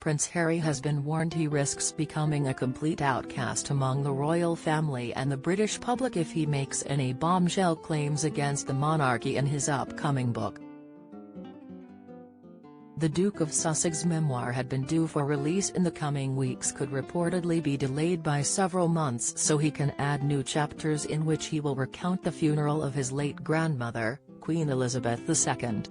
Prince Harry has been warned he risks becoming a complete outcast among the royal family and the British public if he makes any bombshell claims against the monarchy in his upcoming book. The Duke of Sussex's memoir had been due for release in the coming weeks could reportedly be delayed by several months so he can add new chapters in which he will recount the funeral of his late grandmother, Queen Elizabeth II.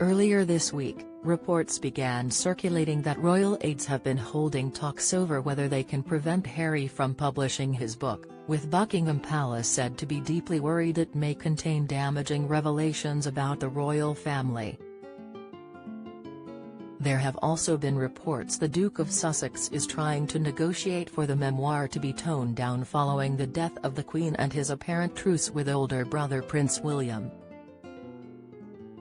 Earlier this week, reports began circulating that royal aides have been holding talks over whether they can prevent Harry from publishing his book, with Buckingham Palace said to be deeply worried it may contain damaging revelations about the royal family. There have also been reports the Duke of Sussex is trying to negotiate for the memoir to be toned down following the death of the Queen and his apparent truce with older brother Prince William.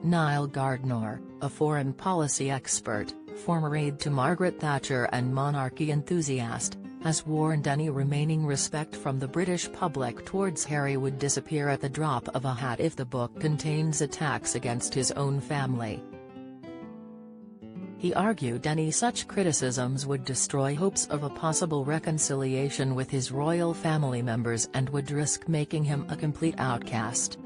Niall Gardner, a foreign policy expert, former aide to Margaret Thatcher and monarchy enthusiast, has warned any remaining respect from the British public towards Harry would disappear at the drop of a hat if the book contains attacks against his own family. He argued any such criticisms would destroy hopes of a possible reconciliation with his royal family members and would risk making him a complete outcast.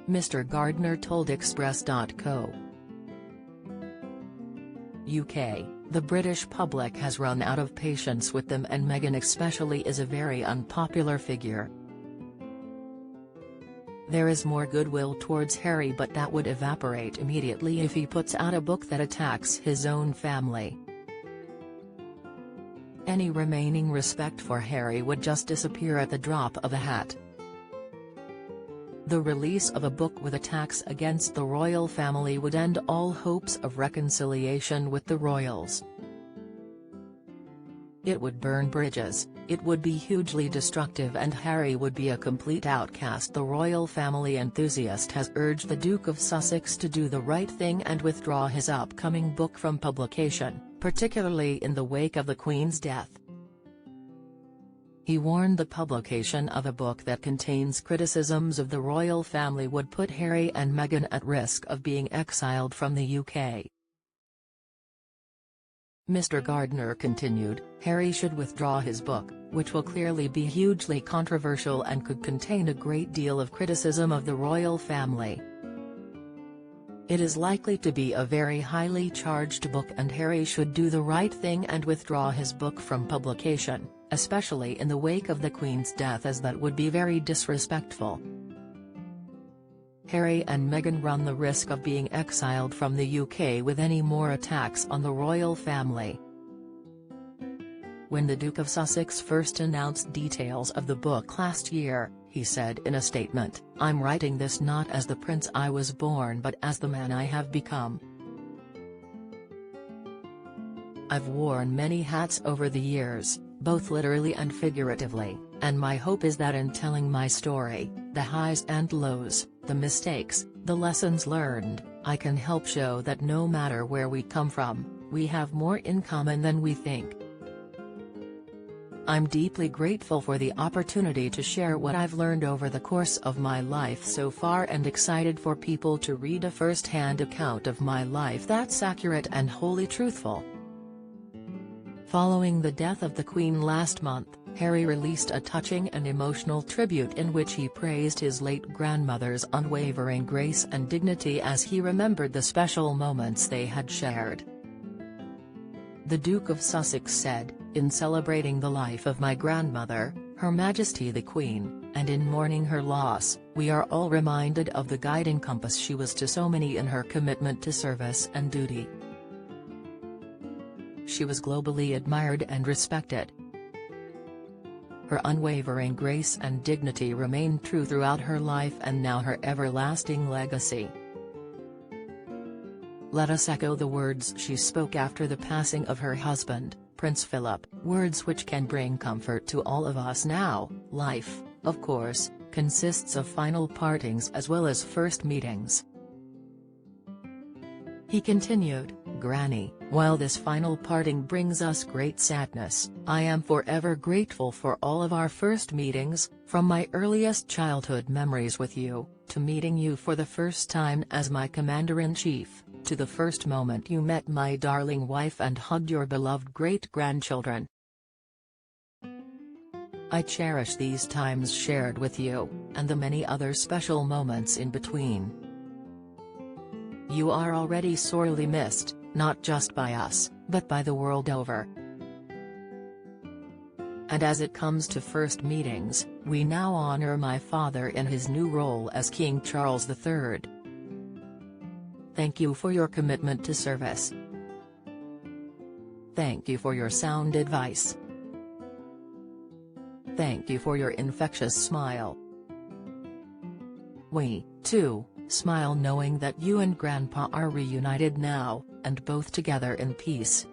Mr. Gardner told Express.co. UK, the British public has run out of patience with them and Meghan especially is a very unpopular figure. There is more goodwill towards Harry but that would evaporate immediately if he puts out a book that attacks his own family. Any remaining respect for Harry would just disappear at the drop of a hat. The release of a book with attacks against the royal family would end all hopes of reconciliation with the royals. It would burn bridges, it would be hugely destructive and Harry would be a complete outcast. The royal family enthusiast has urged the Duke of Sussex to do the right thing and withdraw his upcoming book from publication, particularly in the wake of the Queen's death. He warned the publication of a book that contains criticisms of the royal family would put Harry and Meghan at risk of being exiled from the UK. Mr. Gardner continued, Harry should withdraw his book, which will clearly be hugely controversial and could contain a great deal of criticism of the royal family. It is likely to be a very highly charged book and Harry should do the right thing and withdraw his book from publication, especially in the wake of the Queen's death, as that would be very disrespectful. Harry and Meghan run the risk of being exiled from the UK with any more attacks on the royal family. When the Duke of Sussex first announced details of the book last year, he said in a statement, "I'm writing this not as the prince I was born but as the man I have become. I've worn many hats over the years, both literally and figuratively, and my hope is that in telling my story, the highs and lows, the mistakes, the lessons learned, I can help show that no matter where we come from, we have more in common than we think. I'm deeply grateful for the opportunity to share what I've learned over the course of my life so far and excited for people to read a first-hand account of my life that's accurate and wholly truthful." Following the death of the Queen last month, Harry released a touching and emotional tribute in which he praised his late grandmother's unwavering grace and dignity as he remembered the special moments they had shared. The Duke of Sussex said, "In celebrating the life of my grandmother, Her Majesty the Queen, and in mourning her loss, we are all reminded of the guiding compass she was to so many in her commitment to service and duty. She was globally admired and respected. Her unwavering grace and dignity remained true throughout her life and now her everlasting legacy. Let us echo the words she spoke after the passing of her husband, Prince Philip, words which can bring comfort to all of us now. Life, of course, consists of final partings as well as first meetings." He continued, "Granny, while this final parting brings us great sadness, I am forever grateful for all of our first meetings, from my earliest childhood memories with you, to meeting you for the first time as my Commander-in-Chief, to the first moment you met my darling wife and hugged your beloved great-grandchildren. I cherish these times shared with you, and the many other special moments in between. You are already sorely missed, not just by us, but by the world over. And as it comes to first meetings, we now honor my father in his new role as King Charles III. Thank you for your commitment to service. Thank you for your sound advice. Thank you for your infectious smile. We, too, smile knowing that you and Grandpa are reunited now, and both together in peace.